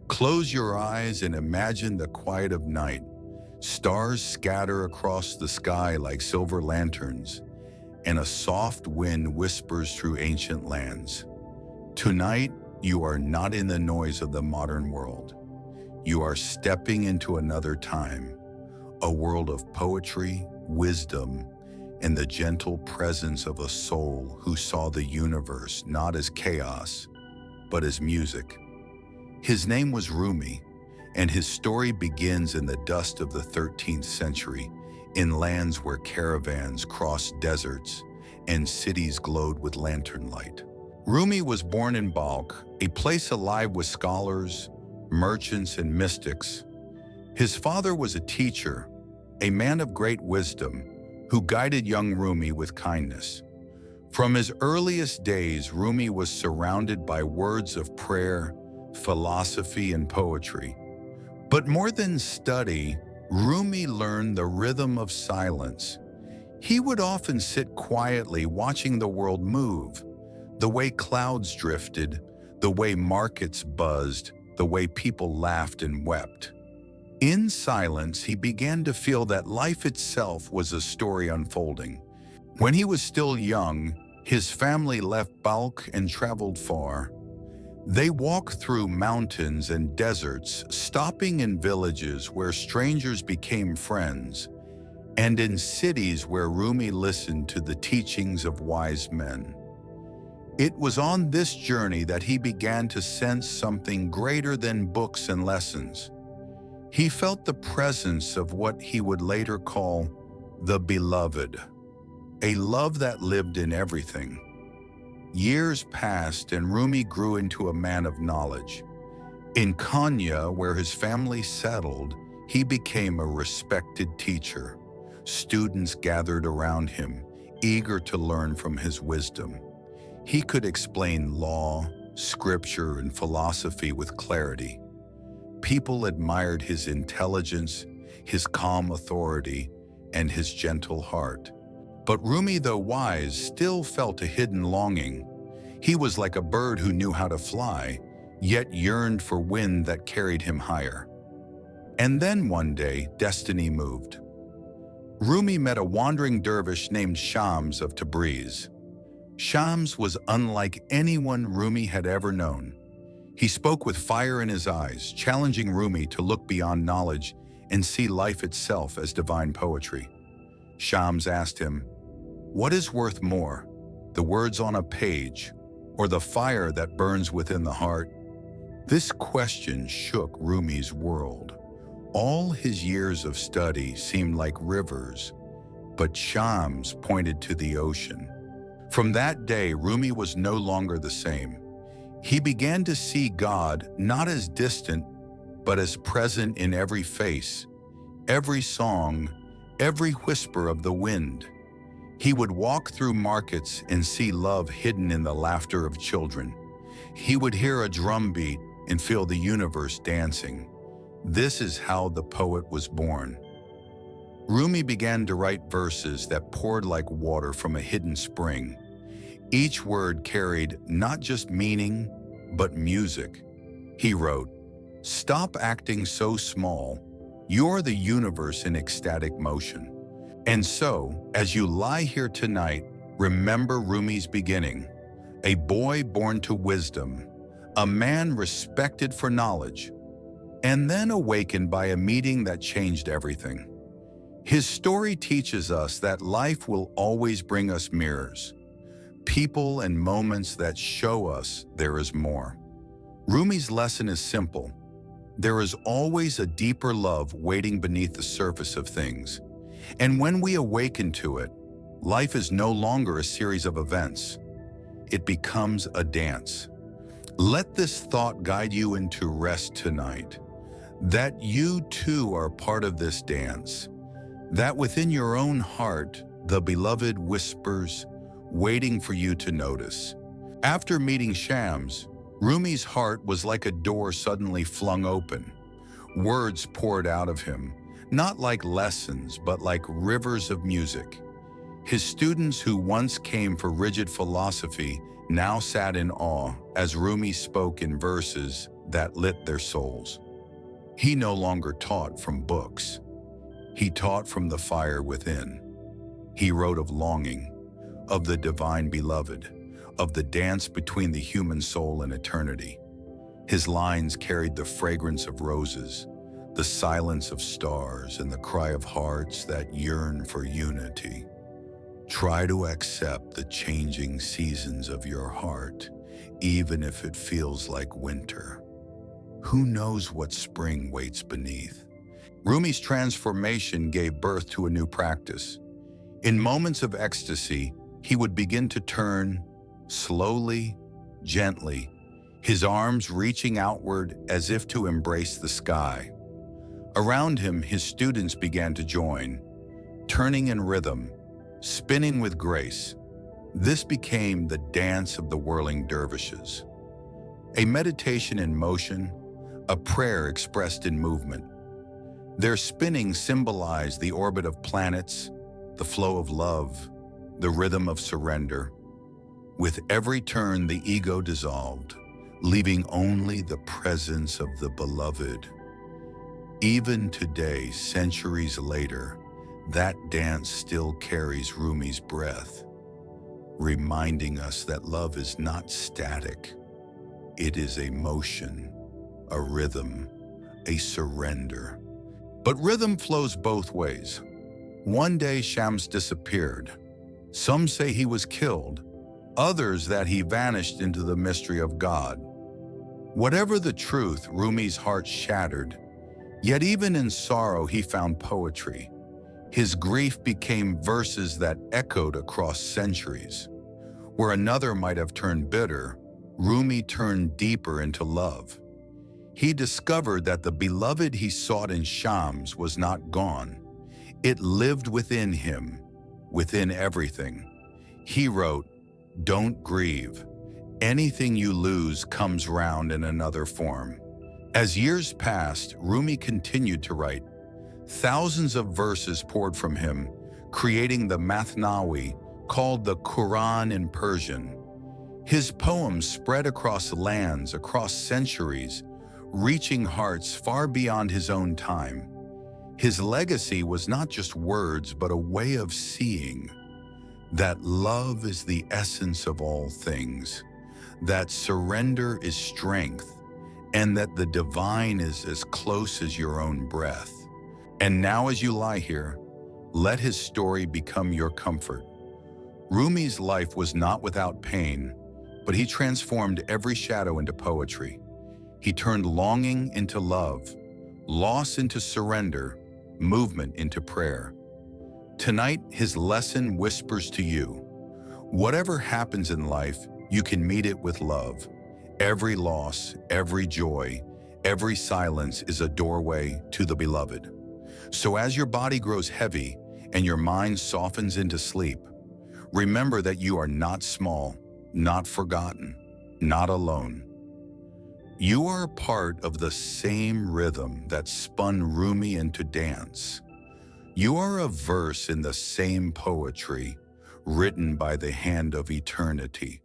Close your eyes and imagine the quiet of night. Stars scatter across the sky like silver lanterns, and a soft wind whispers through ancient lands. Tonight, you are not in the noise of the modern world. You are stepping into another time, a world of poetry, wisdom, and the gentle presence of a soul who saw the universe not as chaos, but as music. His name was Rumi, and his story begins in the dust of the 13th century, in lands where caravans crossed deserts and cities glowed with lantern light. Rumi was born in Balkh, a place alive with scholars, merchants, and mystics. His father was a teacher, a man of great wisdom, who guided young Rumi with kindness. From his earliest days, Rumi was surrounded by words of prayer, philosophy, and poetry. But more than study, Rumi learned the rhythm of silence. He would often sit quietly watching the world move, the way clouds drifted, the way markets buzzed, the way people laughed and wept. In silence, he began to feel that life itself was a story unfolding. When he was still young, his family left Balkh and traveled far. They walked through mountains and deserts, stopping in villages where strangers became friends, and in cities where Rumi listened to the teachings of wise men. It was on this journey that he began to sense something greater than books and lessons. He felt the presence of what he would later call the beloved, a love that lived in everything. Years passed and Rumi grew into a man of knowledge. In Konya, where his family settled, he became a respected teacher. Students gathered around him, eager to learn from his wisdom. He could explain law, scripture, and philosophy with clarity. People admired his intelligence, his calm authority, and his gentle heart. But Rumi, though wise, still felt a hidden longing. He was like a bird who knew how to fly, yet yearned for wind that carried him higher. And then one day, destiny moved. Rumi met a wandering dervish named Shams of Tabriz. Shams was unlike anyone Rumi had ever known. He spoke with fire in his eyes, challenging Rumi to look beyond knowledge and see life itself as divine poetry. Shams asked him, "What is worth more, the words on a page or the fire that burns within the heart?" This question shook Rumi's world. All his years of study seemed like rivers, but Shams pointed to the ocean. From that day, Rumi was no longer the same. He began to see God not as distant, but as present in every face, every song, every whisper of the wind. He would walk through markets and see love hidden in the laughter of children. He would hear a drum beat and feel the universe dancing. This is how the poet was born. Rumi began to write verses that poured like water from a hidden spring. Each word carried not just meaning, but music. He wrote, "Stop acting so small. You're the universe in ecstatic motion." And so, as you lie here tonight, remember Rumi's beginning. A boy born to wisdom, a man respected for knowledge, and then awakened by a meeting that changed everything. His story teaches us that life will always bring us mirrors, people and moments that show us there is more. Rumi's lesson is simple. There is always a deeper love waiting beneath the surface of things. And when we awaken to it, life is no longer a series of events. It becomes a dance. Let this thought guide you into rest tonight, that you too are part of this dance, that within your own heart, the beloved whispers, waiting for you to notice. After meeting Shams, Rumi's heart was like a door suddenly flung open. Words poured out of him, not like lessons, but like rivers of music. His students who once came for rigid philosophy now sat in awe as Rumi spoke in verses that lit their souls. He no longer taught from books. He taught from the fire within. He wrote of longing, of the divine beloved, of the dance between the human soul and eternity. His lines carried the fragrance of roses, the silence of stars, and the cry of hearts that yearn for unity. Try to accept the changing seasons of your heart, even if it feels like winter. Who knows what spring waits beneath? Rumi's transformation gave birth to a new practice. In moments of ecstasy, he would begin to turn, slowly, gently, his arms reaching outward as if to embrace the sky. Around him, his students began to join, turning in rhythm, spinning with grace. This became the dance of the whirling dervishes. A meditation in motion, a prayer expressed in movement. Their spinning symbolized the orbit of planets, the flow of love, the rhythm of surrender. With every turn, the ego dissolved, leaving only the presence of the beloved. Even today, centuries later, that dance still carries Rumi's breath, reminding us that love is not static. It is a motion, a rhythm, a surrender. But rhythm flows both ways. One day Shams disappeared. Some say he was killed, others that he vanished into the mystery of God. Whatever the truth, Rumi's heart shattered. Yet even in sorrow he found poetry. His grief became verses that echoed across centuries. Where another might have turned bitter, Rumi turned deeper into love. He discovered that the beloved he sought in Shams was not gone. It lived within him, within everything. He wrote, "Don't grieve. Anything you lose comes round in another form." As years passed, Rumi continued to write. Thousands of verses poured from him, creating the Mathnawi, called the Quran in Persian. His poems spread across lands, across centuries, reaching hearts far beyond his own time. His legacy was not just words, but a way of seeing that love is the essence of all things, that surrender is strength, and that the divine is as close as your own breath. And now as you lie here, let his story become your comfort. Rumi's life was not without pain, but he transformed every shadow into poetry. He turned longing into love, loss into surrender, movement into prayer. Tonight, his lesson whispers to you, whatever happens in life, you can meet it with love. Every loss, every joy, every silence is a doorway to the beloved. So as your body grows heavy and your mind softens into sleep, remember that you are not small, not forgotten, not alone. You are a part of the same rhythm that spun Rumi into dance. You are a verse in the same poetry written by the hand of eternity.